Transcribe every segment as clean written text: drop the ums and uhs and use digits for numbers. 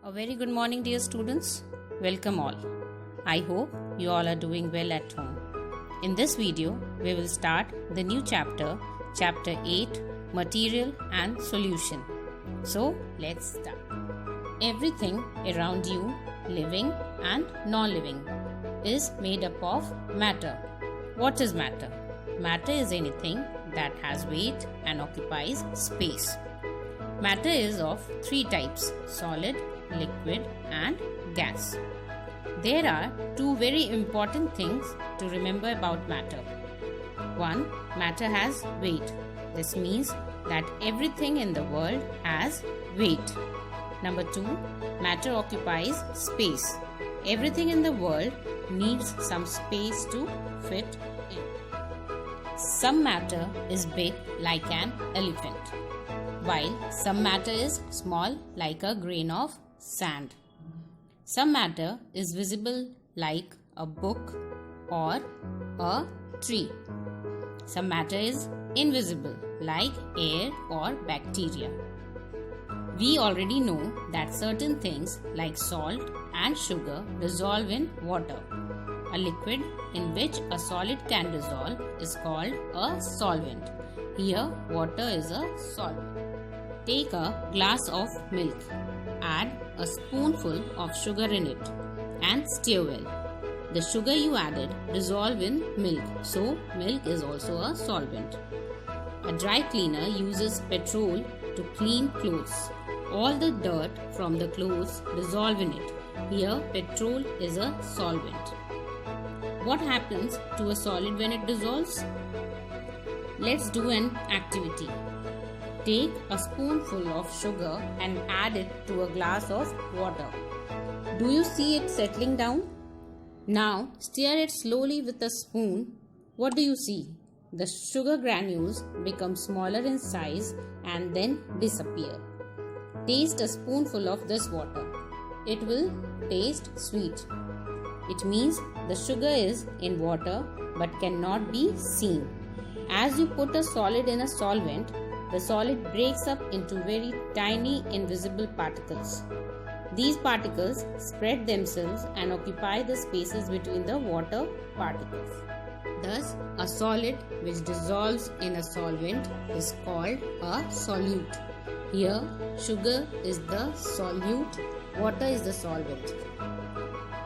A very good morning, dear students. Welcome all. I hope you all are doing well at home. In this video, we will start the new chapter, Chapter 8, Material and Solution. So, let's start. Everything around you, living and non-living, is made up of matter. What is matter? Matter is anything that has weight and occupies space. Matter is of three types: solid, liquid and gas. There are two very important things to remember about matter. One, matter has weight. This means that everything in the world has weight. Number two, matter occupies space. Everything in the world needs some space to fit in. Some matter is big like an elephant, while some matter is small like a grain of sand. Some matter is visible like a book or a tree. Some matter is invisible like air or bacteria. We already know that certain things like salt and sugar dissolve in water. A liquid in which a solid can dissolve is called a solvent. Here, water is a solvent. Take a glass of milk. Add a spoonful of sugar in it and stir well. The sugar you added dissolve in milk, so milk is also a solvent. A dry cleaner uses petrol to clean clothes. All the dirt from the clothes dissolve in it. Here, petrol is a solvent. What happens to a solid when it dissolves? Let's do an activity. Take a spoonful of sugar and add it to a glass of water. Do you see it settling down? Now stir it slowly with a spoon. What do you see? The sugar granules become smaller in size and then disappear. Taste a spoonful of this water. It will taste sweet. It means the sugar is in water but cannot be seen. As you put a solid in a solvent, the solid breaks up into very tiny invisible particles. These particles spread themselves and occupy the spaces between the water particles. Thus, a solid which dissolves in a solvent is called a solute. Here, sugar is the solute, water is the solvent.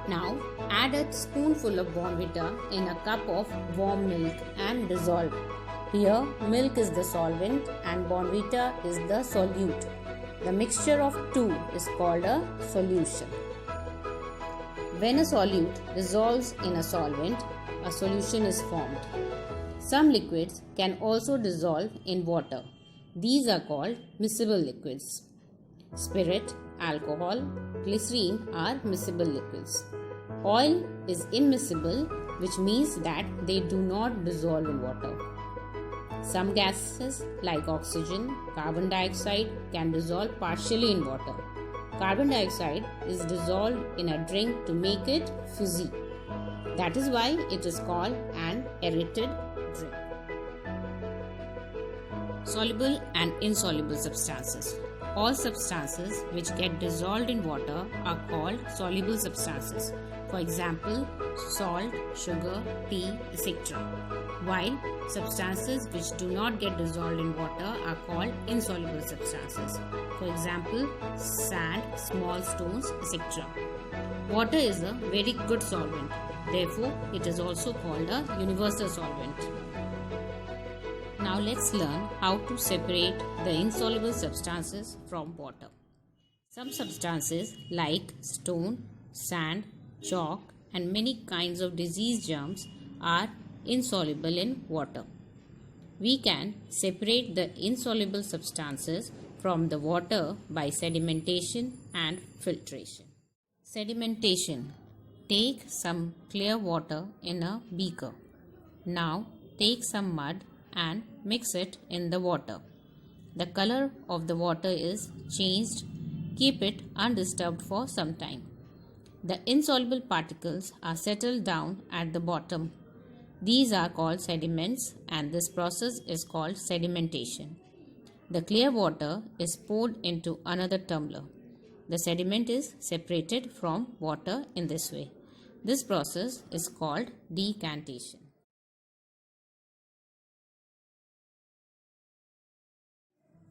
Now, add a spoonful of Bournvita in a cup of warm milk and dissolve. Here, milk is the solvent and Bournvita is the solute. The mixture of two is called a solution. When a solute dissolves in a solvent, a solution is formed. Some liquids can also dissolve in water. These are called miscible liquids. Spirit, alcohol, glycerine are miscible liquids. Oil is immiscible, which means that they do not dissolve in water. Some gases like oxygen, carbon dioxide can dissolve partially in water. Carbon dioxide is dissolved in a drink to make it fizzy. That is why it is called an aerated drink. Soluble and insoluble substances. All substances which get dissolved in water are called soluble substances. For example, salt, sugar, tea, etc. While substances which do not get dissolved in water are called insoluble substances. For example, sand, small stones, etc. Water is a very good solvent. Therefore, it is also called a universal solvent. Now let's learn how to separate the insoluble substances from water. Some substances like stone, sand, chalk and many kinds of disease germs are insoluble in water. We can separate the insoluble substances from the water by sedimentation and filtration. Sedimentation. Take some clear water in a beaker. Now take some mud and mix it in the water. The color of the water is changed. Keep it undisturbed for some time. The insoluble particles are settled down at the bottom. These are called sediments and this process is called sedimentation. The clear water is poured into another tumbler. the sediment is separated from water in this way. This process is called decantation.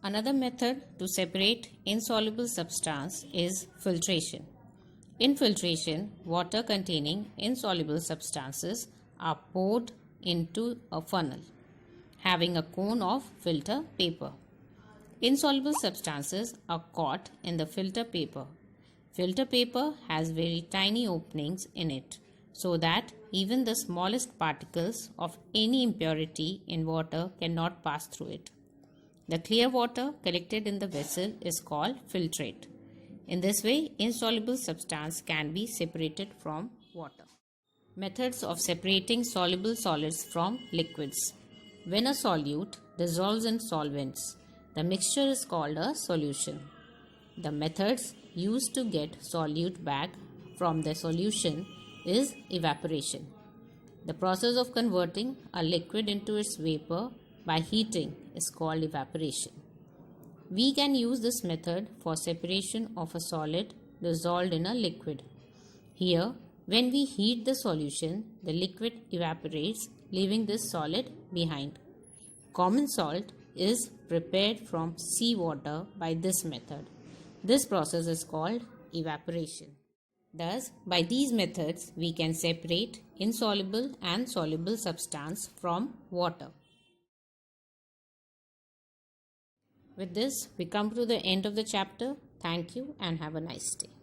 Another method to separate insoluble substance is filtration. In filtration, water containing insoluble substances are poured into a funnel having a cone of filter paper. Insoluble substances are caught in the filter paper. Filter paper has very tiny openings in it so that even the smallest particles of any impurity in water cannot pass through it. The clear water collected in the vessel is called filtrate. In this way, insoluble substance can be separated from water. Methods of separating soluble solids from liquids. When a solute dissolves in solvents, the mixture is called a solution. The methods used to get solute back from the solution is evaporation. The process of converting a liquid into its vapor by heating is called evaporation. We can use this method for separation of a solid dissolved in a liquid. Here, when we heat the solution, the liquid evaporates, leaving this solid behind. Common salt is prepared from seawater by this method. This process is called evaporation. Thus, by these methods, we can separate insoluble and soluble substance from water. With this, we come to the end of the chapter. Thank you and have a nice day.